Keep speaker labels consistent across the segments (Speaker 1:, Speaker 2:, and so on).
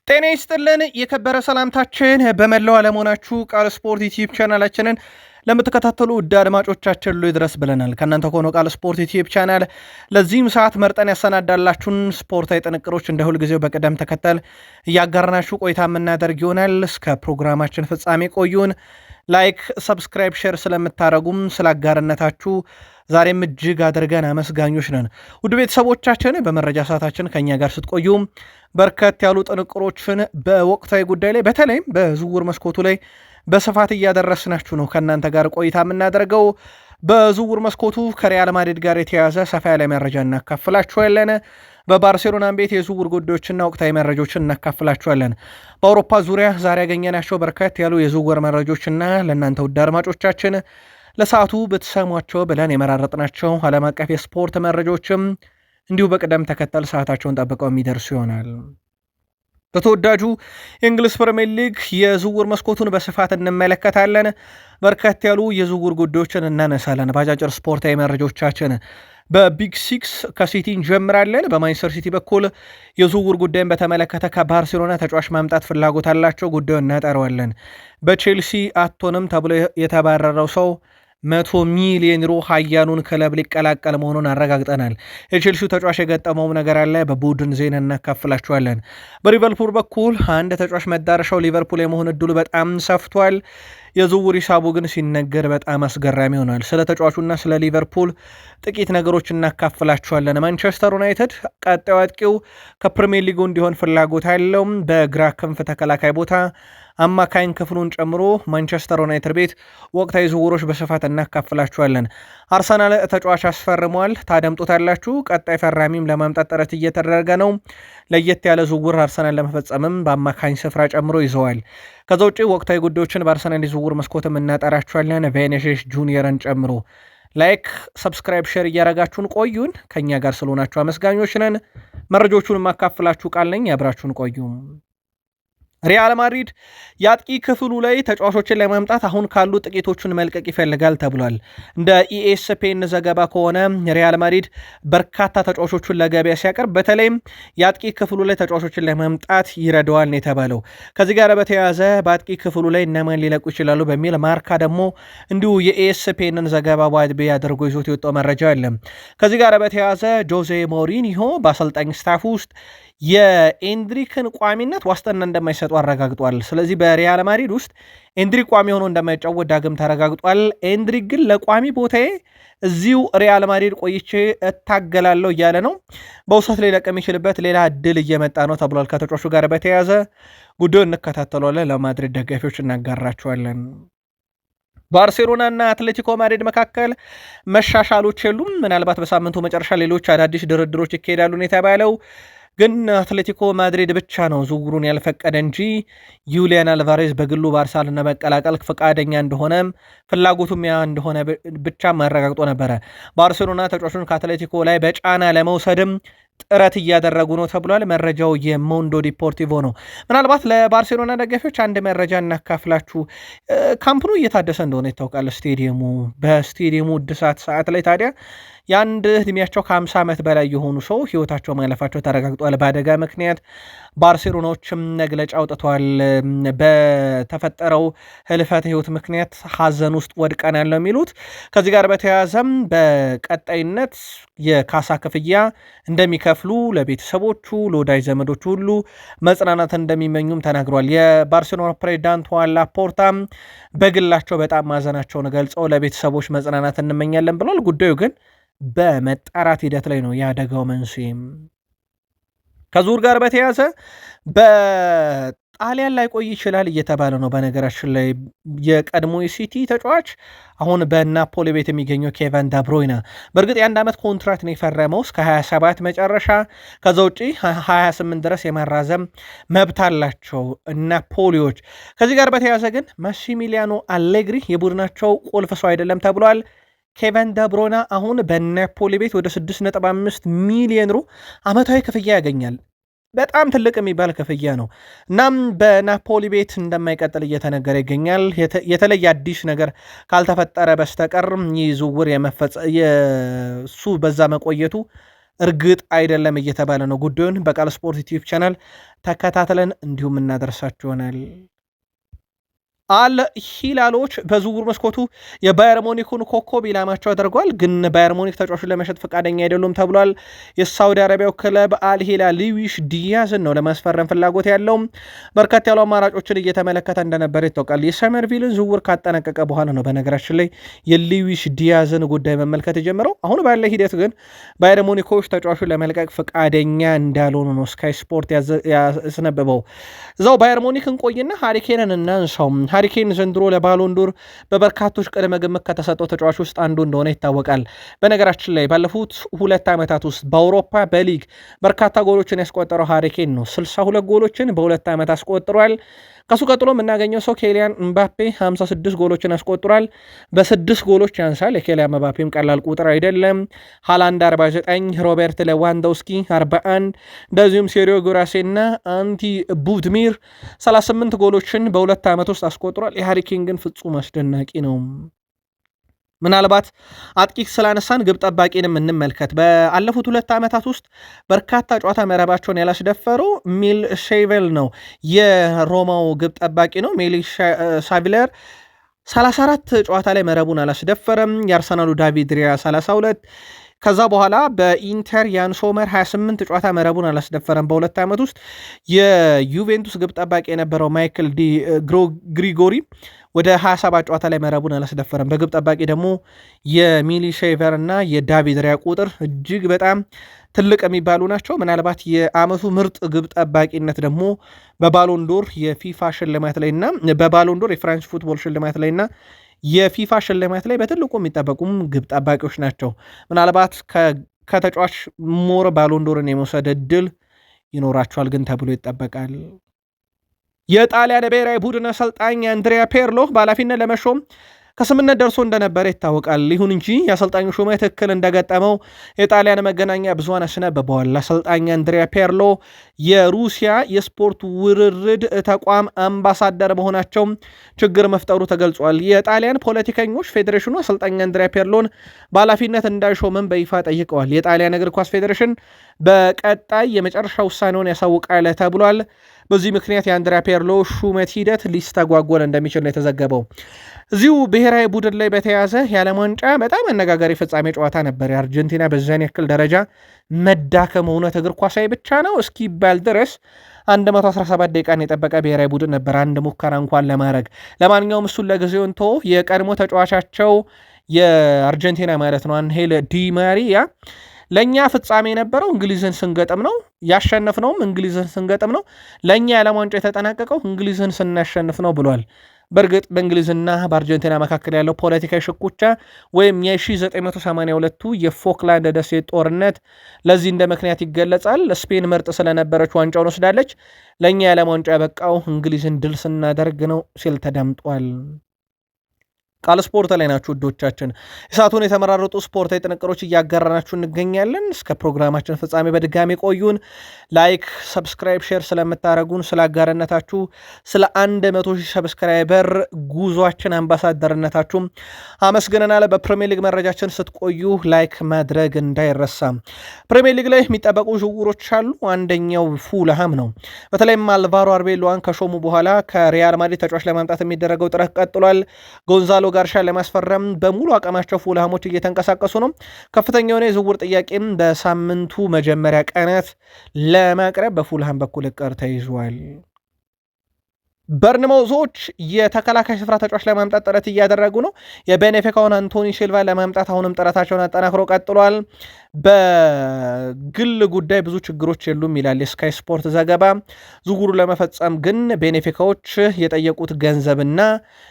Speaker 1: ጤና ይስጥልን የከበረ ሰላምታችን በመላው ዓለም ሆናችሁ ቃል ስፖርት ዩቲዩብ ቻናላችንን ለምትከታተሉ ውድ አድማጮቻችን ሁሉ ይድረስ ብለናል። ከእናንተ ከሆነው ቃል ስፖርት ዩቲዩብ ቻናል ለዚህም ሰዓት መርጠን ያሰናዳላችሁን ስፖርታዊ ጥንቅሮች እንደ ሁልጊዜው በቅደም ተከተል እያጋርናችሁ ቆይታ የምናደርግ ይሆናል። እስከ ፕሮግራማችን ፍጻሜ ቆዩን። ላይክ፣ ሰብስክራይብ፣ ሼር ስለምታደረጉም ስላጋርነታችሁ ዛሬም እጅግ አድርገን አመስጋኞች ነን። ውድ ቤተሰቦቻችን በመረጃ ሰዓታችን ከኛ ጋር ስትቆዩ በርከት ያሉ ጥንቅሮችን በወቅታዊ ጉዳይ ላይ በተለይም በዝውውር መስኮቱ ላይ በስፋት እያደረስናችሁ ነው ከእናንተ ጋር ቆይታ የምናደርገው። በዝውውር መስኮቱ ከሪያል ማድሪድ ጋር የተያዘ ሰፋ ያለ መረጃ እናካፍላችኋለን። በባርሴሎናም ቤት የዝውውር ጉዳዮችና ወቅታዊ መረጃዎችን እናካፍላችኋለን። በአውሮፓ ዙሪያ ዛሬ ያገኘናቸው በርከት ያሉ የዝውውር መረጃዎችና ለእናንተ ውድ አድማጮቻችን ለሰዓቱ ብትሰሟቸው ብለን የመራረጥናቸው ዓለም አቀፍ የስፖርት መረጃዎችም እንዲሁ በቅደም ተከተል ሰዓታቸውን ጠብቀው የሚደርሱ ይሆናል። በተወዳጁ የእንግሊዝ ፕሪሚየር ሊግ የዝውውር መስኮቱን በስፋት እንመለከታለን። በርከት ያሉ የዝውውር ጉዳዮችን እናነሳለን። በአጫጭር ስፖርታዊ መረጃዎቻችን በቢግ ሲክስ ከሲቲ እንጀምራለን። በማንቸስተር ሲቲ በኩል የዝውውር ጉዳይን በተመለከተ ከባርሴሎና ተጫዋች ማምጣት ፍላጎት አላቸው። ጉዳዩን እናጠረዋለን። በቼልሲ አቶንም ተብሎ የተባረረው ሰው 100 ሚሊዮን ዩሮ ሀያኑን ክለብ ሊቀላቀል መሆኑን አረጋግጠናል። የቼልሲው ተጫዋች የገጠመው ነገር አለ፣ በቡድን ዜና እናካፍላችኋለን። በሊቨርፑል በኩል አንድ ተጫዋች መዳረሻው ሊቨርፑል የመሆን እድሉ በጣም ሰፍቷል። የዝውውር ሂሳቡ ግን ሲነገር በጣም አስገራሚ ሆኗል። ስለ ተጫዋቹና ስለ ሊቨርፑል ጥቂት ነገሮች እናካፍላችኋለን። ማንቸስተር ዩናይትድ ቀጣዩ አጥቂው ከፕሪሚየር ሊጉ እንዲሆን ፍላጎት አለው። በግራ ክንፍ ተከላካይ ቦታ አማካኝ ክፍሉን ጨምሮ ማንቸስተር ዩናይትድ ቤት ወቅታዊ ዝውውሮች በስፋት እናካፍላችኋለን። አርሰናል ተጫዋች አስፈርሟል፣ ታደምጡታላችሁ። ቀጣይ ፈራሚም ለማምጣት ጥረት እየተደረገ ነው። ለየት ያለ ዝውውር አርሰናል ለመፈጸምም በአማካኝ ስፍራ ጨምሮ ይዘዋል። ከዛ ውጭ ወቅታዊ ጉዳዮችን በአርሰናል የዝውውር መስኮትም እናጠራችኋለን፣ ቬኒሲየስ ጁኒየርን ጨምሮ። ላይክ፣ ሰብስክራይብ፣ ሼር እያረጋችሁን ቆዩን። ከኛ ጋር ስለሆናችሁ አመስጋኞች ነን። መረጃዎቹን የማካፍላችሁ ቃል ነኝ። አብራችሁን ቆዩ። ሪያል ማድሪድ የአጥቂ ክፍሉ ላይ ተጫዋቾችን ለማምጣት አሁን ካሉ ጥቂቶቹን መልቀቅ ይፈልጋል ተብሏል። እንደ ኢኤስፔን ዘገባ ከሆነ ሪያል ማድሪድ በርካታ ተጫዋቾቹን ለገበያ ሲያቀርብ በተለይም የአጥቂ ክፍሉ ላይ ተጫዋቾችን ለማምጣት ይረዳዋል ነው የተባለው። ከዚህ ጋር በተያያዘ በአጥቂ ክፍሉ ላይ እነማን ሊለቁ ይችላሉ በሚል ማርካ ደግሞ እንዲሁ የኢኤስፔንን ዘገባ ዋቢ አድርጎ ይዞት የወጣው መረጃ አለ። ከዚህ ጋር በተያያዘ ጆዜ ሞሪኒሆ በአሰልጣኝ ስታፍ ውስጥ የኤንድሪክን ቋሚነት ዋስትና እንደማይሰጡ አረጋግጧል። ስለዚህ በሪያል ማድሪድ ውስጥ ኤንድሪክ ቋሚ ሆኖ እንደማይጫወት ዳግም ተረጋግጧል። ኤንድሪክ ግን ለቋሚ ቦታዬ እዚሁ ሪያል ማድሪድ ቆይቼ እታገላለሁ እያለ ነው። በውሰት ሊለቅ የሚችልበት ሌላ እድል እየመጣ ነው ተብሏል። ከተጫዋቹ ጋር በተያያዘ ጉዳዩ እንከታተሏለን። ለማድሪድ ደጋፊዎች እናጋራቸዋለን። ባርሴሎና እና አትሌቲኮ ማድሪድ መካከል መሻሻሎች የሉም። ምናልባት በሳምንቱ መጨረሻ ሌሎች አዳዲስ ድርድሮች ይካሄዳሉ ነው የተባለው። ግን አትሌቲኮ ማድሪድ ብቻ ነው ዝውውሩን ያልፈቀደ እንጂ ዩሊያን አልቫሬዝ በግሉ ባርሳን ለመቀላቀል ፈቃደኛ እንደሆነ ፍላጎቱም ያ እንደሆነ ብቻ ማረጋግጦ ነበረ። ባርሴሎና ተጫዋቹን ከአትሌቲኮ ላይ በጫና ለመውሰድም ጥረት እያደረጉ ነው ተብሏል። መረጃው የሞንዶ ዲፖርቲቮ ነው። ምናልባት ለባርሴሎና ደጋፊዎች አንድ መረጃ እናካፍላችሁ። ካምፕኑ እየታደሰ እንደሆነ ይታወቃል። ስቴዲየሙ በስቴዲየሙ እድሳት ሰዓት ላይ ታዲያ የአንድ እድሜያቸው ከ50 ዓመት በላይ የሆኑ ሰው ህይወታቸው ማለፋቸው ተረጋግጧል በአደጋ ምክንያት። ባርሴሎናዎችም መግለጫ አውጥተዋል። በተፈጠረው ህልፈተ ህይወት ምክንያት ሀዘን ውስጥ ወድቀናል ነው የሚሉት። ከዚህ ጋር በተያያዘም በቀጣይነት የካሳ ክፍያ እንደሚከፍሉ ለቤተሰቦቹ፣ ለወዳጅ ዘመዶቹ ሁሉ መጽናናት እንደሚመኙም ተናግሯል። የባርሴሎና ፕሬዚዳንት ዋን ላፖርታ በግላቸው በጣም ማዘናቸውን ገልጸው ለቤተሰቦች መጽናናት እንመኛለን ብሏል። ጉዳዩ ግን በመጣራት ሂደት ላይ ነው የአደጋው መንስኤም። ከዙር ጋር በተያያዘ በጣሊያን ላይ ቆይ ይችላል እየተባለ ነው። በነገራችን ላይ የቀድሞ ሲቲ ተጫዋች አሁን በናፖሊ ቤት የሚገኘው ኬቨን ዳብሮይና በእርግጥ የአንድ ዓመት ኮንትራት ነው የፈረመው እስከ 27 መጨረሻ። ከዛ ውጪ 28 ድረስ የማራዘም መብት አላቸው ናፖሊዎች። ከዚህ ጋር በተያያዘ ግን ማሲሚሊያኖ አሌግሪ የቡድናቸው ቁልፍ ሰው አይደለም ተብሏል። ኬቨን ደብሮይና አሁን በናፖሊ ቤት ወደ 6.5 ሚሊዮን ዩሮ ዓመታዊ ክፍያ ያገኛል። በጣም ትልቅ የሚባል ክፍያ ነው። እናም በናፖሊ ቤት እንደማይቀጥል እየተነገረ ይገኛል። የተለየ አዲስ ነገር ካልተፈጠረ በስተቀር ይህ ዝውውር የሱ በዛ መቆየቱ እርግጥ አይደለም እየተባለ ነው። ጉዳዩን በቃል ስፖርት ዩቲዩብ ቻናል ተከታትለን እንዲሁም እናደርሳችሁ ይሆናል። አል ሂላሎች በዝውውር መስኮቱ የባየር ሞኒኩን ኮከብ ኢላማቸው አድርጓል። ግን ባየር ሞኒክ ተጫዋቹን ለመሸጥ ፈቃደኛ አይደሉም ተብሏል። የሳውዲ አረቢያው ክለብ አል ሂላል ሉዊስ ዲያዝን ነው ለማስፈረም ፍላጎት ያለው። በርከት ያሉ አማራጮችን እየተመለከተ እንደነበር ይታወቃል። የሰመርቪልን ዝውውር ካጠናቀቀ በኋላ ነው በነገራችን ላይ የሉዊስ ዲያዝን ጉዳይ መመልከት የጀመረው። አሁን ባለ ሂደት ግን ባየር ሞኒኮች ተጫዋቹን ለመልቀቅ ፈቃደኛ እንዳልሆኑ ነው ስካይ ስፖርት ያስነበበው። እዛው ባየር ሞኒክን ቆይና ሃሪኬንን እናንሳው። ሃሪኬን ዘንድሮ ለባሎንዶር በበርካቶች ቅድመ ግምት ከተሰጠው ተጫዋች ውስጥ አንዱ እንደሆነ ይታወቃል። በነገራችን ላይ ባለፉት 2 ዓመታት ውስጥ በአውሮፓ በሊግ በርካታ ጎሎችን ያስቆጠረው ሃሪኬን ነው። 62 ጎሎችን በ2 ዓመት አስቆጥሯል። ከሱ ቀጥሎ የምናገኘው ሰው ኬሊያን ምባፔ 56 ጎሎችን አስቆጥሯል። በ6 ጎሎች ያንሳል። የኬሊያን ምባፔም ቀላል ቁጥር አይደለም። ሃላንድ 49፣ ሮበርት ሌዋንዶውስኪ 41፣ እንደዚሁም ሴሪዮ ጉራሴና አንቲ ቡድሚር 38 ጎሎችን በ2 ዓመት ውስጥ አስቆጥሯል። የሃሪኬን ግን ፍጹም አስደናቂ ነው። ምናልባት አጥቂ ስላነሳን ግብ ጠባቂንም እንመልከት። በአለፉት 2 ዓመታት ውስጥ በርካታ ጨዋታ መረባቸውን ያላስደፈሩ ሚል ሼቬል ነው የሮማው ግብ ጠባቂ ነው። ሚል ሻቪለር 34 ጨዋታ ላይ መረቡን አላስደፈረም። የአርሰናሉ ዳቪድ ሪያ 32፣ ከዛ በኋላ በኢንተር ያን ሶመር 28 ጨዋታ መረቡን አላስደፈረም። በ2 ዓመት ውስጥ የዩቬንቱስ ግብ ጠባቂ የነበረው ማይክል ዲ ግሪጎሪ ወደ 27 ጨዋታ ላይ መረቡን አላስደፈረም። በግብ ጠባቂ ደግሞ የሚሊ ሼቨር እና የዳቪድ ሪያ ቁጥር እጅግ በጣም ትልቅ የሚባሉ ናቸው። ምናልባት የዓመቱ ምርጥ ግብ ጠባቂነት ደግሞ በባሎንዶር የፊፋ ሽልማት ላይና በባሎንዶር የፍራንስ ፉትቦል ሽልማት ላይና የፊፋ ሽልማት ላይ በትልቁ የሚጠበቁም ግብ ጠባቂዎች ናቸው። ምናልባት ከተጫዋች ሞር ባሎንዶርን የመውሰድ እድል ይኖራቸዋል ግን ተብሎ ይጠበቃል። የጣሊያን ብሔራዊ ቡድን አሰልጣኝ አንድሪያ ፔርሎ በኃላፊነት ለመሾም ከስምነት ደርሶ እንደነበረ ይታወቃል። ይሁን እንጂ የአሰልጣኙ ሹመት እክል እንደገጠመው የጣሊያን መገናኛ ብዙሃን አስነብበዋል። አሰልጣኝ አንድሪያ ፔርሎ የሩሲያ የስፖርት ውርርድ ተቋም አምባሳደር መሆናቸው ችግር መፍጠሩ ተገልጿል። የጣሊያን ፖለቲከኞች ፌዴሬሽኑ አሰልጣኝ አንድሪያ ፔርሎን በኃላፊነት እንዳይሾምም በይፋ ጠይቀዋል። የጣሊያን እግር ኳስ ፌዴሬሽን በቀጣይ የመጨረሻ ውሳኔውን ያሳውቃል ተብሏል። በዚህ ምክንያት የአንድሪያ ፔርሎ ሹመት ሂደት ሊስተጓጎል እንደሚችል ነው የተዘገበው። እዚሁ ብሔራዊ ቡድን ላይ በተያዘ የዓለም ዋንጫ በጣም አነጋጋሪ ፍጻሜ ጨዋታ ነበር። የአርጀንቲና በዛን ያክል ደረጃ መዳከም እውነት እግር ኳሳዊ ብቻ ነው እስኪባል ድረስ 117 ደቂቃን የጠበቀ ብሔራዊ ቡድን ነበር አንድ ሙከራ እንኳን ለማድረግ። ለማንኛውም እሱን ለጊዜው እንተው። የቀድሞ ተጫዋቻቸው የአርጀንቲና ማለት ነው አንሄል ዲ ማሪያ ለእኛ ፍጻሜ የነበረው እንግሊዝን ስንገጥም ነው፣ ያሸነፍነውም እንግሊዝን ስንገጥም ነው፣ ለእኛ የዓለም ዋንጫ የተጠናቀቀው እንግሊዝን ስናሸንፍ ነው ብሏል። በእርግጥ በእንግሊዝና በአርጀንቲና መካከል ያለው ፖለቲካዊ ሽኩቻ ወይም የ1982ቱ የፎክላንድ ደሴት ጦርነት ለዚህ እንደ ምክንያት ይገለጻል። ስፔን ምርጥ ስለነበረች ዋንጫውን ወስዳለች፣ ለእኛ የዓለም ዋንጫ ያበቃው እንግሊዝን ድል ስናደርግ ነው ሲል ተደምጧል። ቃል ስፖርት ላይ ናችሁ ውዶቻችን። እሳቱን የተመራረጡ ስፖርታዊ ጥንቅሮች እያጋራናችሁ እንገኛለን። እስከ ፕሮግራማችን ፍጻሜ በድጋሚ ቆዩን። ላይክ፣ ሰብስክራይብ፣ ሼር ስለምታደረጉን ስለ አጋርነታችሁ፣ ስለ 100,000 ሰብስክራይበር ጉዟችን አምባሳደርነታችሁ አመስግነናል። በፕሪሚየር ሊግ መረጃችን ስትቆዩ ላይክ ማድረግ እንዳይረሳ። ፕሪሚየር ሊግ ላይ የሚጠበቁ ዝውውሮች አሉ። አንደኛው ፉልሃም ነው። በተለይም አልቫሮ አርቤሎዋን ከሾሙ በኋላ ከሪያል ማድሪድ ተጫዋች ለማምጣት የሚደረገው ጥረት ቀጥሏል። ጎንዛሎ ጋርሻን ለማስፈረም በሙሉ አቅማቸው ፉልሃሞች እየተንቀሳቀሱ ነው። ከፍተኛ የሆነ የዝውውር ጥያቄም በሳምንቱ መጀመሪያ ቀናት ለማቅረብ በፉልሃም በኩል እቅድ ተይዟል። በርንማውዞች የተከላካይ ስፍራ ተጫዋች ለማምጣት ጥረት እያደረጉ ነው። የቤኔፊካውን አንቶኒ ሲልቫ ለማምጣት አሁንም ጥረታቸውን አጠናክሮ ቀጥሏል። በግል ጉዳይ ብዙ ችግሮች የሉም ይላል የስካይ ስፖርት ዘገባ። ዝውውሩ ለመፈጸም ግን ቤኔፊካዎች የጠየቁት ገንዘብና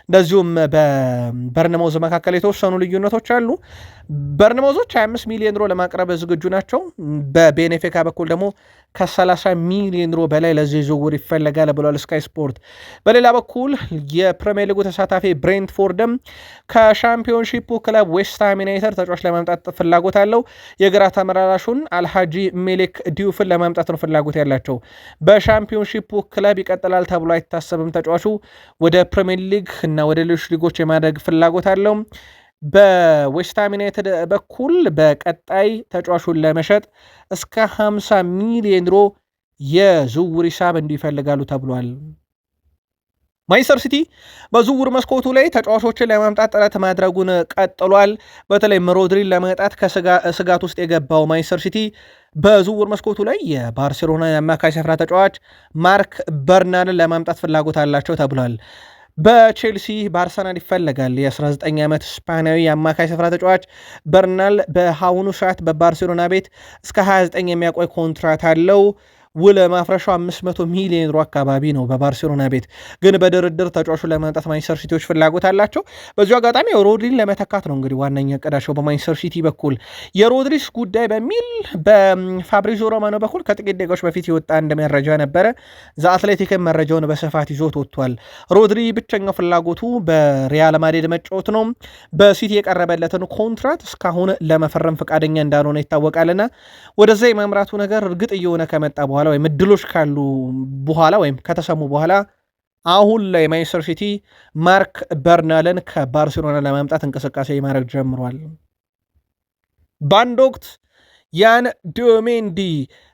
Speaker 1: እንደዚሁም በበርንማውዝ መካከል የተወሰኑ ልዩነቶች አሉ። በርንማውዞች 25 ሚሊዮን ዩሮ ለማቅረብ ዝግጁ ናቸው። በቤኔፊካ በኩል ደግሞ ከ30 ሚሊዮን ዩሮ በላይ ለዚህ ዝውውር ይፈለጋል ብሏል ስካይ ስፖርት። በሌላ በኩል የፕሪሚየር ሊጉ ተሳታፊ ብሬንትፎርድም ከሻምፒዮንሺፑ ክለብ ዌስትሃም ዩናይትድ ተጫዋች ለማምጣት ፍላጎት አለው። የግራ ተመላላሹን አልሃጂ ሜሌክ ዲዩፍን ለማምጣት ነው ፍላጎት ያላቸው። በሻምፒዮንሺፑ ክለብ ይቀጥላል ተብሎ አይታሰብም። ተጫዋቹ ወደ ፕሪሚየር ሊግ እና ወደ ሌሎች ሊጎች የማደግ ፍላጎት አለው። በዌስትሃም ዩናይትድ በኩል በቀጣይ ተጫዋቹን ለመሸጥ እስከ 50 ሚሊዮን ዩሮ የዝውውር ሂሳብ እንዲፈልጋሉ ተብሏል። ማንቸስተር ሲቲ በዝውውር መስኮቱ ላይ ተጫዋቾችን ለማምጣት ጥረት ማድረጉን ቀጥሏል። በተለይም ሮድሪን ለማምጣት ከስጋት ውስጥ የገባው ማንቸስተር ሲቲ በዝውውር መስኮቱ ላይ የባርሴሎና የአማካይ ስፍራ ተጫዋች ማርክ በርናልን ለማምጣት ፍላጎት አላቸው ተብሏል። በቼልሲ በአርሰናል ይፈለጋል። የ19 ዓመት ስፓናዊ የአማካይ ስፍራ ተጫዋች በርናል በአሁኑ ሰዓት በባርሴሎና ቤት እስከ 29 የሚያቆይ ኮንትራት አለው። ውል ማፍረሻው 500 ሚሊዮን ዩሮ አካባቢ ነው በባርሴሎና ቤት። ግን በድርድር ተጫዋቹን ለማምጣት ማንቸስተር ሲቲዎች ፍላጎት አላቸው። በዚሁ አጋጣሚ ሮድሪን ለመተካት ነው እንግዲህ ዋነኛ እቅዳቸው በማንቸስተር ሲቲ በኩል። የሮድሪስ ጉዳይ በሚል በፋብሪዞ ሮማኖ በኩል ከጥቂት ደቂቃዎች በፊት የወጣ እንደ መረጃ ነበረ። ዘ አትሌቲክን መረጃውን በስፋት ይዞት ወጥቷል። ሮድሪ ብቸኛው ፍላጎቱ በሪያል ማድሪድ መጫወት ነው። በሲቲ የቀረበለትን ኮንትራት እስካሁን ለመፈረም ፈቃደኛ እንዳልሆነ ይታወቃልና ወደዛ የማምራቱ ነገር እርግጥ እየሆነ ከመጣ በኋላ ወይም እድሎች ካሉ በኋላ ወይም ከተሰሙ በኋላ አሁን ላይ ማንቸስተር ሲቲ ማርክ በርናልን ከባርሴሎና ለማምጣት እንቅስቃሴ ማድረግ ጀምሯል። በአንድ ወቅት ያን ዲዮሜንዲ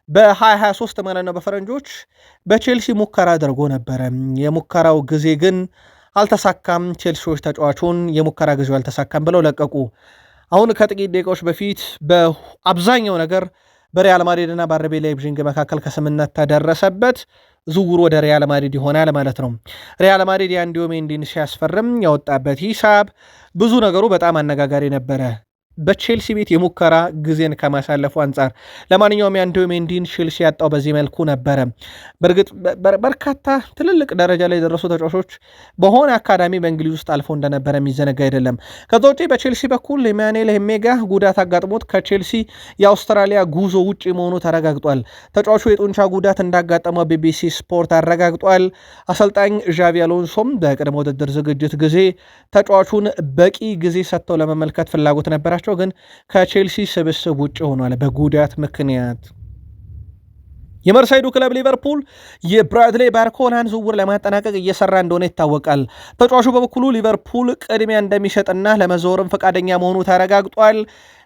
Speaker 1: በ2023 ማለት ነው በፈረንጆች በቼልሲ ሙከራ አድርጎ ነበረ። የሙከራው ጊዜ ግን አልተሳካም። ቼልሲዎች ተጫዋቹን የሙከራ ጊዜው አልተሳካም ብለው ለቀቁ። አሁን ከጥቂት ደቂቃዎች በፊት በአብዛኛው ነገር በሪያል ማድሪድ እና በአርቢ ላይፕዚግ መካከል ከስምነት ተደረሰበት። ዝውውሩ ወደ ሪያል ማድሪድ ይሆናል ማለት ነው። ሪያል ማድሪድ ያን ዲዮሜንዲን ሲያስፈርም ያወጣበት ሂሳብ ብዙ ነገሩ በጣም አነጋጋሪ ነበረ። በቼልሲ ቤት የሙከራ ጊዜን ከማሳለፉ አንጻር ለማንኛውም ያን ዲዮሜንዲን ቼልሲ ያጣው በዚህ መልኩ ነበረ። በእርግጥ በርካታ ትልልቅ ደረጃ ላይ የደረሱ ተጫዋቾች በሆነ አካዳሚ በእንግሊዝ ውስጥ አልፎ እንደነበረ የሚዘነጋ አይደለም። ከዛ ውጪ በቼልሲ በኩል ኢማኑኤል ሄሜጋ ጉዳት አጋጥሞት ከቼልሲ የአውስትራሊያ ጉዞ ውጭ መሆኑ ተረጋግጧል። ተጫዋቹ የጡንቻ ጉዳት እንዳጋጠመው ቢቢሲ ስፖርት አረጋግጧል። አሰልጣኝ ዣቪ አሎንሶም በቅድመ ውድድር ዝግጅት ጊዜ ተጫዋቹን በቂ ጊዜ ሰጥተው ለመመልከት ፍላጎት ነበራቸው፣ ግን ከቼልሲ ስብስብ ውጭ ሆኗል በጉዳት ምክንያት። የመርሳይዱ ክለብ ሊቨርፑል የብራድሌ ባርኮላን ዝውውር ለማጠናቀቅ እየሰራ እንደሆነ ይታወቃል። ተጫዋቹ በበኩሉ ሊቨርፑል ቅድሚያ እንደሚሰጥና ለመዘወርም ፈቃደኛ መሆኑ ተረጋግጧል።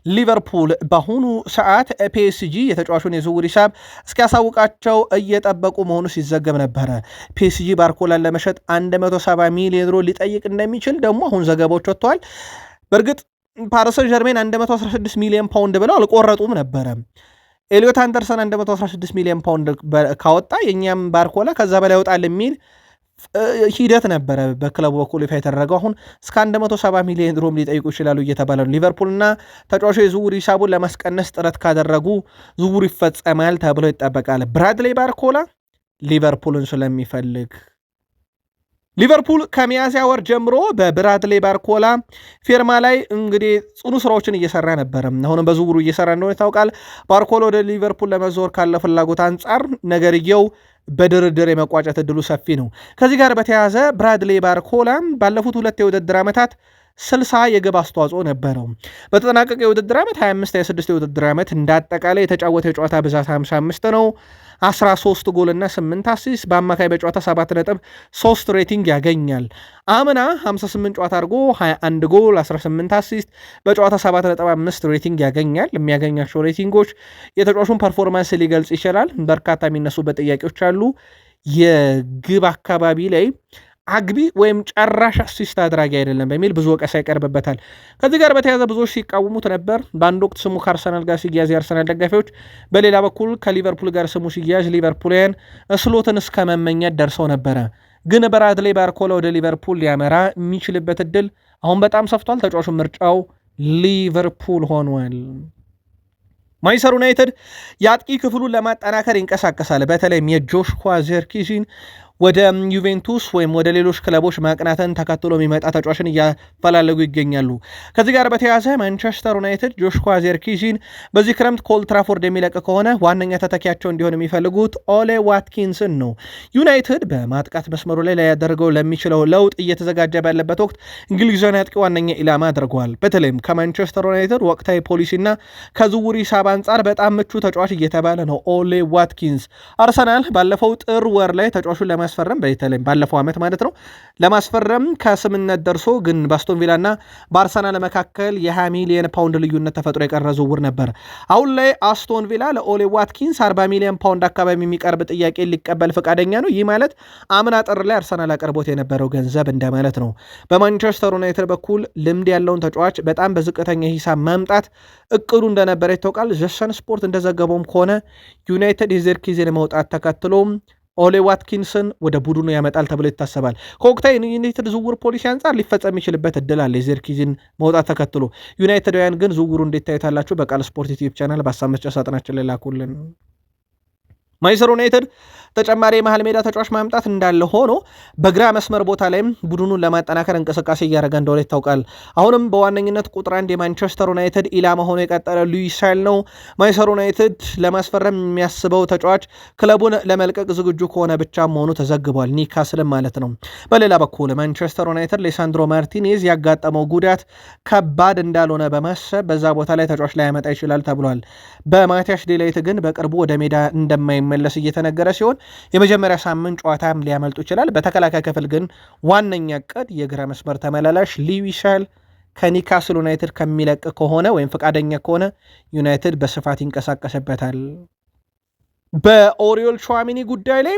Speaker 1: ሊቨርፑል በአሁኑ ሰዓት ፒኤስጂ የተጫዋቹን የዝውውር ሂሳብ እስኪያሳውቃቸው እየጠበቁ መሆኑ ሲዘገብ ነበረ። ፒኤስጂ ባርኮላን ለመሸጥ 170 ሚሊዮን ዩሮ ሊጠይቅ እንደሚችል ደግሞ አሁን ዘገባዎች ወጥተዋል። በእርግጥ ፓሪስ ሰን ዠርሜን 116 ሚሊዮን ፓውንድ ብለው አልቆረጡም ነበረ። ኤሊዮት አንደርሰን 116 ሚሊዮን ፓውንድ ካወጣ የእኛም ባርኮላ ከዛ በላይ ይወጣል የሚል ሂደት ነበረ በክለቡ በኩል ይፋ የተደረገው። አሁን እስከ 170 ሚሊዮን ዩሮም ሊጠይቁ ይችላሉ እየተባለ ነው። ሊቨርፑልና ተጫዋቹ የዝውውር ሂሳቡን ለማስቀነስ ጥረት ካደረጉ ዝውውሩ ይፈጸማል ተብሎ ይጠበቃል። ብራድሌ ባርኮላ ሊቨርፑልን ስለሚፈልግ ሊቨርፑል ከሚያዝያ ወር ጀምሮ በብራድሌ ባርኮላ ፊርማ ላይ እንግዲህ ጽኑ ስራዎችን እየሰራ ነበረ። አሁንም በዝውውሩ እየሰራ እንደሆነ ይታወቃል። ባርኮላ ወደ ሊቨርፑል ለመዞር ካለ ፍላጎት አንጻር ነገርየው በድርድር የመቋጨት እድሉ ሰፊ ነው። ከዚህ ጋር በተያያዘ ብራድሌ ባርኮላ ባለፉት 2 የውድድር ዓመታት 60 የግብ አስተዋጽኦ ነበረው። በተጠናቀቀ የውድድር ዓመት 25-26 የውድድር ዓመት እንዳጠቃላይ የተጫወተ የጨዋታ ብዛት 55 ነው። 13 ጎልና 8 አሲስት፣ በአማካይ በጨዋታ 7.3 ሬቲንግ ያገኛል። አምና 58 ጨዋታ አድርጎ 21 ጎል 18 አሲስት፣ በጨዋታ 7.5 ሬቲንግ ያገኛል። የሚያገኛቸው ሬቲንጎች የተጫዋቹን ፐርፎርማንስ ሊገልጽ ይችላል። በርካታ የሚነሱበት ጥያቄዎች አሉ። የግብ አካባቢ ላይ አግቢ ወይም ጨራሽ አሲስት አድራጊ አይደለም በሚል ብዙ ወቀሳ ይቀርብበታል። ከዚህ ጋር በተያያዘ ብዙዎች ሲቃወሙት ነበር። በአንድ ወቅት ስሙ ከአርሰናል ጋር ሲያዝ የአርሰናል ደጋፊዎች፣ በሌላ በኩል ከሊቨርፑል ጋር ስሙ ሲያዝ ሊቨርፑልያን ስሎትን እስከ መመኘት ደርሰው ነበረ። ግን ብራድሌ ባርኮላ ወደ ሊቨርፑል ሊያመራ የሚችልበት እድል አሁን በጣም ሰፍቷል። ተጫዋቹ ምርጫው ሊቨርፑል ሆኗል። ማንቸስተር ዩናይትድ የአጥቂ ክፍሉን ለማጠናከር ይንቀሳቀሳል። በተለይም የጆሽኳ ዜርኪዚን ወደ ዩቬንቱስ ወይም ወደ ሌሎች ክለቦች ማቅናተን ተከትሎ የሚመጣ ተጫዋችን እያፈላለጉ ይገኛሉ። ከዚህ ጋር በተያያዘ ማንቸስተር ዩናይትድ ጆሽኳ ዜርኪዚን በዚህ ክረምት ኮልትራፎርድ የሚለቅ ከሆነ ዋነኛ ተተኪያቸው እንዲሆን የሚፈልጉት ኦሌ ዋትኪንስን ነው። ዩናይትድ በማጥቃት መስመሩ ላይ ያደርገው ለሚችለው ለውጥ እየተዘጋጀ ባለበት ወቅት እንግሊዛዊ አጥቂ ዋነኛ ኢላማ አድርገዋል። በተለይም ከማንቸስተር ዩናይትድ ወቅታዊ ፖሊሲና ከዝውውር ሂሳብ አንጻር በጣም ምቹ ተጫዋች እየተባለ ነው ኦሌ ዋትኪንስ። አርሰናል ባለፈው ጥር ወር ላይ ተጫዋቹን ለማስፈረም በተለይ ባለፈው ዓመት ማለት ነው ለማስፈረም ከስምነት ደርሶ ግን በአስቶን ቪላና በአርሰናል መካከል የ20 ሚሊዮን ፓውንድ ልዩነት ተፈጥሮ የቀረ ዝውውር ነበር። አሁን ላይ አስቶን ቪላ ለኦሊ ዋትኪንስ 40 ሚሊዮን ፓውንድ አካባቢ የሚቀርብ ጥያቄ ሊቀበል ፈቃደኛ ነው። ይህ ማለት አምና ጥር ላይ አርሰናል አቅርቦት የነበረው ገንዘብ እንደማለት ነው። በማንቸስተር ዩናይትድ በኩል ልምድ ያለውን ተጫዋች በጣም በዝቅተኛ ሂሳብ ማምጣት እቅዱ እንደነበረ ይታወቃል። ዘሰን ስፖርት እንደዘገበውም ከሆነ ዩናይትድ የዘርኪዜን መውጣት ተከትሎ ኦሌ ዋትኪንስን ወደ ቡድኑ ያመጣል ተብሎ ይታሰባል። ከወቅታዊ ዩናይትድ ዝውውር ፖሊሲ አንጻር ሊፈጸም የሚችልበት እድል አለ የዘርኪዜን መውጣት ተከትሎ። ዩናይትዳውያን ግን ዝውውሩ እንዴት ታዩታላችሁ? በቃል ስፖርት ዩቲዩብ ቻናል በሀሳብ መስጫ ሳጥናችን ላይ ላኩልን። ማንቸስተር ዩናይትድ ተጨማሪ የመሃል ሜዳ ተጫዋች ማምጣት እንዳለ ሆኖ በግራ መስመር ቦታ ላይም ቡድኑን ለማጠናከር እንቅስቃሴ እያደረገ እንደሆነ ይታወቃል። አሁንም በዋነኝነት ቁጥር 1 የማንቸስተር ዩናይትድ ኢላማ ሆኖ የቀጠለ ሉዊስ ሻይል ነው። ማንቸስተር ዩናይትድ ለማስፈረም የሚያስበው ተጫዋች ክለቡን ለመልቀቅ ዝግጁ ከሆነ ብቻ መሆኑ ተዘግቧል። ኒውካስልም ማለት ነው። በሌላ በኩል ማንቸስተር ዩናይትድ ሌሳንድሮ ማርቲኔዝ ያጋጠመው ጉዳት ከባድ እንዳልሆነ በማሰብ በዛ ቦታ ላይ ተጫዋች ላይ ያመጣ ይችላል ተብሏል። በማቲያስ ዴላይት ግን በቅርቡ ወደ ሜዳ እንደማይመለስ እየተነገረ ሲሆን የመጀመሪያ ሳምንት ጨዋታም ሊያመልጡ ይችላል። በተከላካይ ክፍል ግን ዋነኛ ዕቅድ የግራ መስመር ተመላላሽ ሉዊስ ሻይል ከኒውካስል ዩናይትድ ከሚለቅ ከሆነ ወይም ፈቃደኛ ከሆነ ዩናይትድ በስፋት ይንቀሳቀስበታል። በኦሪዮል ቹዋሚኒ ጉዳይ ላይ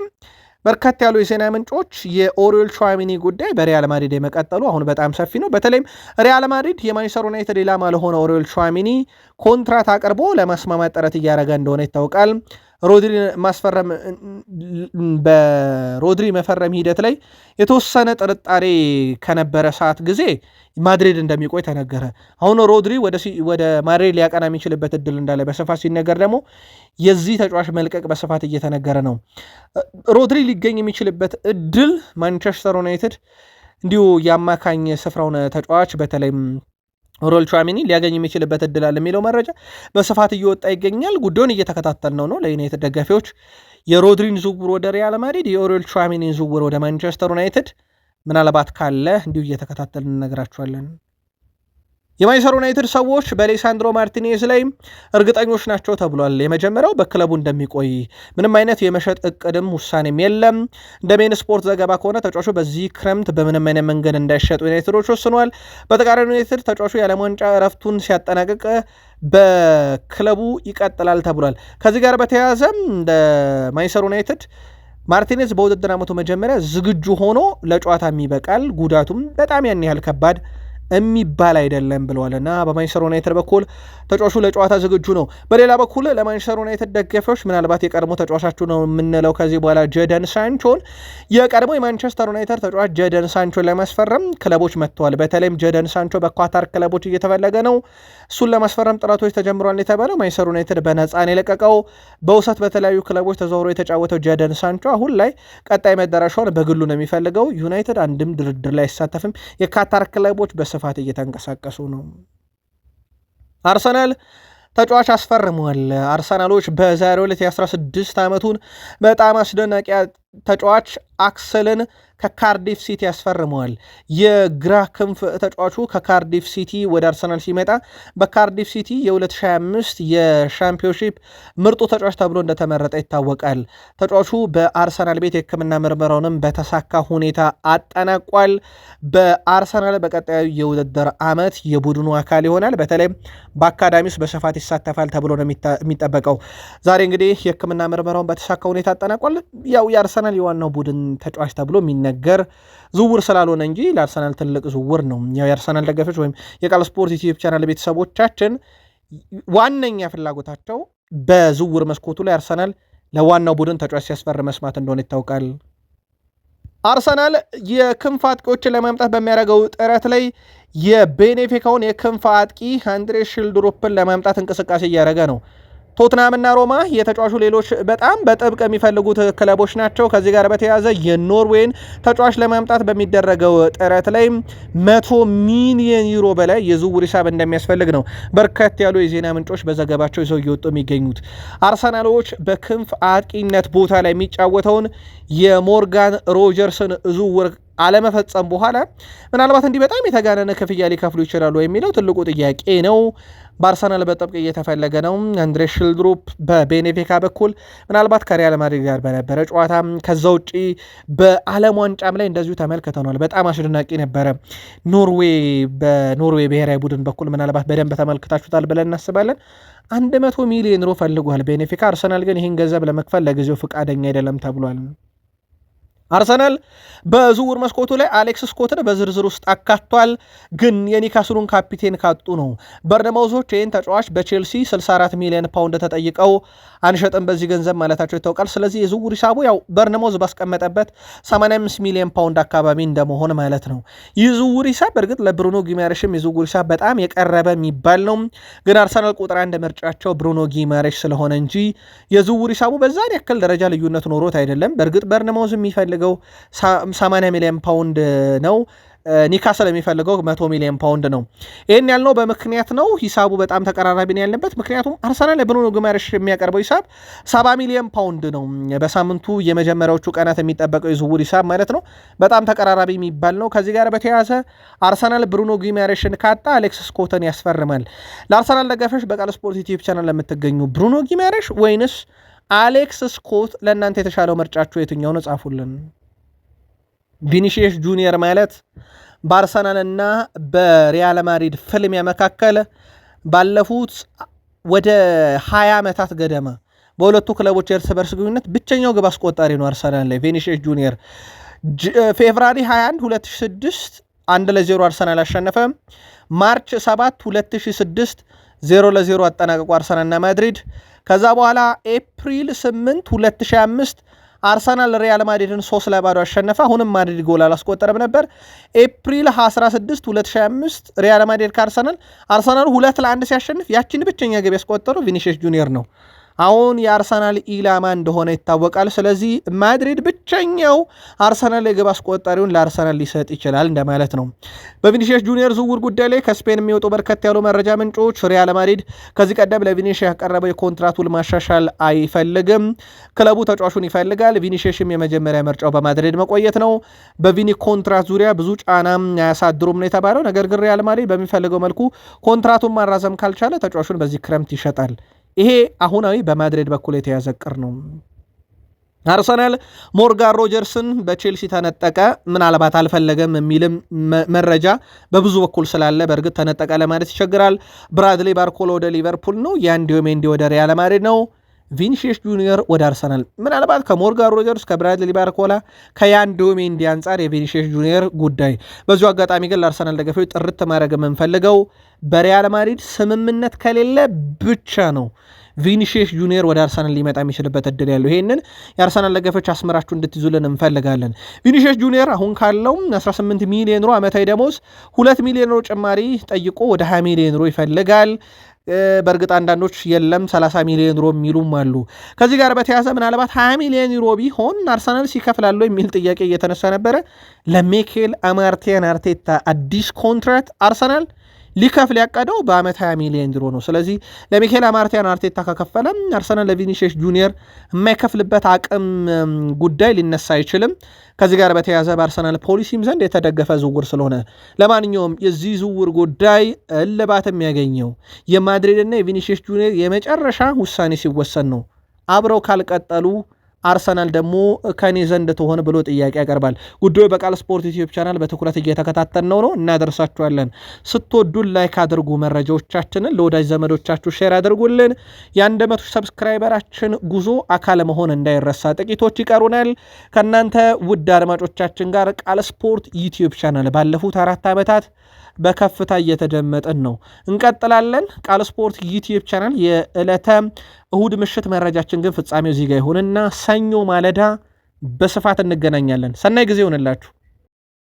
Speaker 1: በርካታ ያሉ የዜና ምንጮች የኦሪዮል ቹዋሚኒ ጉዳይ በሪያል ማድሪድ የመቀጠሉ አሁን በጣም ሰፊ ነው። በተለይም ሪያል ማድሪድ የማንቸስተር ዩናይትድ ኢላማ ለሆነ ኦሪዮል ቹዋሚኒ ኮንትራት አቅርቦ ለማስማማት ጥረት እያደረገ እንደሆነ ይታወቃል። ሮድሪ ማስፈረም በሮድሪ መፈረም ሂደት ላይ የተወሰነ ጥርጣሬ ከነበረ ሰዓት ጊዜ ማድሪድ እንደሚቆይ ተነገረ። አሁን ሮድሪ ወደ ማድሪድ ሊያቀና የሚችልበት እድል እንዳለ በስፋት ሲነገር ደግሞ የዚህ ተጫዋች መልቀቅ በስፋት እየተነገረ ነው። ሮድሪ ሊገኝ የሚችልበት እድል ማንቸስተር ዩናይትድ እንዲሁ የአማካኝ ስፍራውን ተጫዋች በተለይም ኦሪዮል ቹዋሚኒ ሊያገኝ የሚችልበት እድል አለ የሚለው መረጃ በስፋት እየወጣ ይገኛል። ጉዳዩን እየተከታተል ነው። ለዩናይትድ ደጋፊዎች የሮድሪን ዝውውር ወደ ሪያል ማድሪድ፣ የኦሪዮል ቹዋሚኒን ዝውውር ወደ ማንቸስተር ዩናይትድ ምናልባት ካለ እንዲሁ እየተከታተል እንነግራችኋለን። የማንቸስተር ዩናይትድ ሰዎች በሌሳንድሮ ማርቲኔዝ ላይ እርግጠኞች ናቸው ተብሏል። የመጀመሪያው በክለቡ እንደሚቆይ ምንም አይነት የመሸጥ እቅድም ውሳኔም የለም። እንደ ሜን ስፖርት ዘገባ ከሆነ ተጫዋቹ በዚህ ክረምት በምንም አይነት መንገድ እንዳይሸጡ ዩናይትዶች ወስኗል። በተቃራኒ ዩናይትድ ተጫዋቹ የዓለም ዋንጫ እረፍቱን ሲያጠናቅቅ በክለቡ ይቀጥላል ተብሏል። ከዚህ ጋር በተያያዘም እንደ ማንቸስተር ዩናይትድ ማርቲኔዝ በውድድር ዓመቱ መጀመሪያ ዝግጁ ሆኖ ለጨዋታም ይበቃል፣ ጉዳቱም በጣም ያን ያህል ከባድ የሚባል አይደለም ብለዋልና በማንቸስተር ዩናይትድ በኩል ተጫዋቹ ለጨዋታ ዝግጁ ነው። በሌላ በኩል ለማንቸስተር ዩናይትድ ደጋፊዎች ምናልባት የቀድሞ ተጫዋቻችሁ ነው የምንለው ከዚህ በኋላ ጀደን ሳንቾን የቀድሞ የማንቸስተር ዩናይትድ ተጫዋች ጀደን ሳንቾን ለማስፈረም ክለቦች መጥተዋል። በተለይም ጀደን ሳንቾ በኳታር ክለቦች እየተፈለገ ነው። እሱን ለማስፈረም ጥረቶች ተጀምሯል የተባለው ማንቸስተር ዩናይትድ በነፃን የለቀቀው በውሰት በተለያዩ ክለቦች ተዘዋውሮ የተጫወተው ጀደን ሳንቾ አሁን ላይ ቀጣይ መዳረሻውን በግሉ ነው የሚፈልገው። ዩናይትድ አንድም ድርድር ላይ አይሳተፍም። የካታር ክለቦች በስፋት እየተንቀሳቀሱ ነው። አርሰናል ተጫዋች አስፈርመዋል። አርሰናሎች በዛሬው ዕለት የ16 ዓመቱን በጣም አስደናቂ ተጫዋች አክሰልን ከካርዲፍ ሲቲ ያስፈርመዋል። የግራ ክንፍ ተጫዋቹ ከካርዲፍ ሲቲ ወደ አርሰናል ሲመጣ በካርዲፍ ሲቲ የ2025 የሻምፒዮንሺፕ ምርጡ ተጫዋች ተብሎ እንደተመረጠ ይታወቃል። ተጫዋቹ በአርሰናል ቤት የሕክምና ምርመራውንም በተሳካ ሁኔታ አጠናቋል። በአርሰናል በቀጣዩ የውድድር ዓመት የቡድኑ አካል ይሆናል። በተለይም በአካዳሚ ውስጥ በስፋት ይሳተፋል ተብሎ ነው የሚጠበቀው። ዛሬ እንግዲህ የሕክምና ምርመራውን በተሳካ ሁኔታ አጠናቋል። ያው የአርሰናል የዋናው ቡድን ተጫዋች ተብሎ የሚነገር ዝውውር ስላልሆነ እንጂ ለአርሰናል ትልቅ ዝውውር ነው። ያው የአርሰናል ደጋፊዎች ወይም የቃል ስፖርት ዩቲዩብ ቻናል ቤተሰቦቻችን ዋነኛ ፍላጎታቸው በዝውውር መስኮቱ ላይ አርሰናል ለዋናው ቡድን ተጫዋች ሲያስፈርም መስማት እንደሆነ ይታወቃል። አርሰናል የክንፍ አጥቂዎችን ለማምጣት በሚያደርገው ጥረት ላይ የቤኔፊካውን የክንፍ አጥቂ አንድሬ ሽልድሮፕን ለማምጣት እንቅስቃሴ እያደረገ ነው። ቶትናምና ሮማ የተጫዋቹ ሌሎች በጣም በጥብቅ የሚፈልጉት ክለቦች ናቸው። ከዚህ ጋር በተያያዘ የኖርዌይን ተጫዋች ለማምጣት በሚደረገው ጥረት ላይ 100 ሚሊዮን ዩሮ በላይ የዝውውር ሂሳብ እንደሚያስፈልግ ነው በርከት ያሉ የዜና ምንጮች በዘገባቸው ይዘው እየወጡ የሚገኙት። አርሰናሎች በክንፍ አጥቂነት ቦታ ላይ የሚጫወተውን የሞርጋን ሮጀርስን ዝውውር አለመፈጸም በኋላ ምናልባት እንዲህ በጣም የተጋነነ ክፍያ ሊከፍሉ ይችላሉ የሚለው ትልቁ ጥያቄ ነው። በአርሰናል በጥብቅ እየተፈለገ ነው። አንድሬ ሽልድሩፕ በቤኔፊካ በኩል ምናልባት ከሪያል ማድሪድ ጋር በነበረ ጨዋታ ከዛ ውጪ በዓለም ዋንጫም ላይ እንደዚሁ ተመልክተናል። በጣም አስደናቂ ነበረ። በኖርዌይ ብሔራዊ ቡድን በኩል ምናልባት በደንብ ተመልክታችሁታል ብለን እናስባለን። 100 ሚሊዮን ዩሮ ፈልጓል ቤኔፊካ። አርሰናል ግን ይህን ገንዘብ ለመክፈል ለጊዜው ፈቃደኛ አይደለም ተብሏል። አርሰናል በዝውውር መስኮቱ ላይ አሌክስ ስኮትን በዝርዝር ውስጥ አካቷል። ግን የኒካስሉን ካፒቴን ካጡ ነው። በርነማውዞች ይህን ተጫዋች በቼልሲ 64 ሚሊዮን ፓውንድ ተጠይቀው አንሸጥም በዚህ ገንዘብ ማለታቸው ይታወቃል። ስለዚህ የዝውውር ሂሳቡ ያው በርነማውዝ ባስቀመጠበት 85 ሚሊዮን ፓውንድ አካባቢ እንደመሆን ማለት ነው። ይህ ዝውውር ሂሳብ በእርግጥ ለብሩኖ ጊማሬሽም የዝውውር ሂሳብ በጣም የቀረበ የሚባል ነው። ግን አርሰናል ቁጥር አንድ ምርጫቸው ብሩኖ ጊማሬሽ ስለሆነ እንጂ የዝውውር ሂሳቡ በዛን ያክል ደረጃ ልዩነት ኖሮት አይደለም። በእርግጥ በርነማውዝ የሚፈልገው 80 ሚሊዮን ፓውንድ ነው። ኒካስል የሚፈልገው 100 ሚሊዮን ፓውንድ ነው። ይህን ያልነው በምክንያት ነው። ሂሳቡ በጣም ተቀራራቢ ነው ያለበት። ምክንያቱም አርሰናል ለብሩኖ ጊማሬሽ የሚያቀርበው ሂሳብ 70 ሚሊዮን ፓውንድ ነው። በሳምንቱ የመጀመሪያዎቹ ቀናት የሚጠበቀው የዝውውር ሂሳብ ማለት ነው። በጣም ተቀራራቢ የሚባል ነው። ከዚህ ጋር በተያያዘ አርሰናል ብሩኖ ጊማሬሽን ካጣ አሌክስ ስኮትን ያስፈርማል። ለአርሰናል ደጋፊዎች በቃል ስፖርት ዩቲዩብ ቻናል ለምትገኙ ብሩኖ ጊማሬሽ ወይንስ አሌክስ ስኮት ለእናንተ የተሻለው ምርጫችሁ የትኛው ነው? ጻፉልን። ቪኒሺየስ ጁኒየር ማለት በአርሰናልና በሪያል ማድሪድ ፍልሚያ መካከል ባለፉት ወደ 20 ዓመታት ገደማ በሁለቱ ክለቦች የእርስ በርስ ግንኙነት ብቸኛው ግብ አስቆጣሪ ነው። አርሰናል ላይ ቪኒሺየስ ጁኒየር ፌብራሪ 21 2006 1-0 አርሰናል አሸነፈ። ማርች 7 2006 0-0 አጠናቀቁ አርሰናልና ማድሪድ። ከዛ በኋላ ኤፕሪል 8 2005 አርሰናል ሪያል ማድሪድን 3-0 አሸነፈ። አሁንም ማድሪድ ጎል አላስቆጠረም ነበር። ኤፕሪል 16 2005 ሪያል ማድሪድ ከአርሰናል 2-1 ሲያሸንፍ ያችን ብቸኛ ግብ ያስቆጠረው ቪኒሺየስ ጁኒየር ነው። አሁን የአርሰናል ኢላማ እንደሆነ ይታወቃል። ስለዚህ ማድሪድ ብቸኛው አርሰናል የግብ አስቆጣሪውን ለአርሰናል ሊሰጥ ይችላል እንደማለት ነው። በቪኒሺየስ ጁኒየር ዝውውር ጉዳይ ላይ ከስፔን የሚወጡ በርከት ያሉ መረጃ ምንጮች ሪያል ማድሪድ ከዚህ ቀደም ለቪኒሺየስ ያቀረበው የኮንትራት ውል ማሻሻል አይፈልግም። ክለቡ ተጫዋቹን ይፈልጋል። ቪኒሺየስም የመጀመሪያ ምርጫው በማድሪድ መቆየት ነው። በቪኒ ኮንትራት ዙሪያ ብዙ ጫናም አያሳድሩም ነው የተባለው። ነገር ግን ሪያል ማድሪድ በሚፈልገው መልኩ ኮንትራቱን ማራዘም ካልቻለ ተጫዋቹን በዚህ ክረምት ይሸጣል። ይሄ አሁናዊ በማድሪድ በኩል የተያዘ ቅር ነው። አርሰናል ሞርጋን ሮጀርስን በቼልሲ ተነጠቀ። ምናልባት አልፈለገም የሚልም መረጃ በብዙ በኩል ስላለ በእርግጥ ተነጠቀ ለማለት ይቸግራል። ብራድሊ ባርኮላ ወደ ሊቨርፑል ነው። ያንዲዮ ሜንዲ ወደ ሪያል ማድሪድ ነው። ቪኒሺየስ ጁኒየር ወደ አርሰናል። ምናልባት ከሞርጋን ሮጀርስ፣ ከብራድሊ ባርኮላ፣ ከያንዲዮ ሜንዲ አንጻር የቪኒሺየስ ጁኒየር ጉዳይ በዚሁ አጋጣሚ ግን ለአርሰናል ደጋፊዎች ጥርት ማድረግ የምንፈልገው በሪያል ማድሪድ ስምምነት ከሌለ ብቻ ነው ቪኒሺየስ ጁኒየር ወደ አርሰናል ሊመጣ የሚችልበት እድል ያለው። ይሄንን የአርሰናል ደጋፊዎች አስመራችሁ እንድትይዙልን እንፈልጋለን። ቪኒሺየስ ጁኒየር አሁን ካለው 18 ሚሊዮን ዩሮ ዓመታዊ ደሞዝ 2 ሚሊዮን ዩሮ ጭማሪ ጠይቆ ወደ 20 ሚሊዮን ዩሮ ይፈልጋል። በእርግጥ አንዳንዶች የለም 30 ሚሊዮን ዩሮ የሚሉም አሉ። ከዚህ ጋር በተያያዘ ምናልባት 20 ሚሊዮን ዩሮ ቢሆን አርሰናል ሲከፍላለው የሚል ጥያቄ እየተነሳ ነበረ። ለሚኬል አርቴታ አዲስ ኮንትራት አርሰናል ሊከፍል ያቀደው በአመት 20 ሚሊዮን ዩሮ ነው። ስለዚህ ለሚኬል አርቴታ ከከፈለም አርሰናል ለቪኒሺየስ ጁኒየር የማይከፍልበት አቅም ጉዳይ ሊነሳ አይችልም። ከዚህ ጋር በተያያዘ በአርሰናል ፖሊሲም ዘንድ የተደገፈ ዝውውር ስለሆነ ለማንኛውም የዚህ ዝውውር ጉዳይ እልባት የሚያገኘው የማድሪድና የቪኒሺየስ ጁኒየር የመጨረሻ ውሳኔ ሲወሰን ነው። አብረው ካልቀጠሉ አርሰናል ደግሞ ከኔ ዘንድ ትሆን ብሎ ጥያቄ ያቀርባል። ጉዳዩ በቃል ስፖርት ዩቲዩብ ቻናል በትኩረት እየተከታተልነው ነው፣ እናደርሳችኋለን። ስትወዱን ላይክ አድርጉ፣ መረጃዎቻችንን ለወዳጅ ዘመዶቻችሁ ሼር አድርጉልን። የ100 ሰብስክራይበራችን ጉዞ አካል መሆን እንዳይረሳ፣ ጥቂቶች ይቀሩናል። ከእናንተ ውድ አድማጮቻችን ጋር ቃል ስፖርት ዩቲዩብ ቻናል ባለፉት 4 ዓመታት በከፍታ እየተደመጥን ነው፣ እንቀጥላለን። ቃል ስፖርት ዩቲዩብ ቻናል የዕለተ እሁድ ምሽት መረጃችን ግን ፍጻሜው እዚህ ጋር ይሁንና ሰኞ ማለዳ በስፋት እንገናኛለን። ሰናይ ጊዜ ይሆንላችሁ።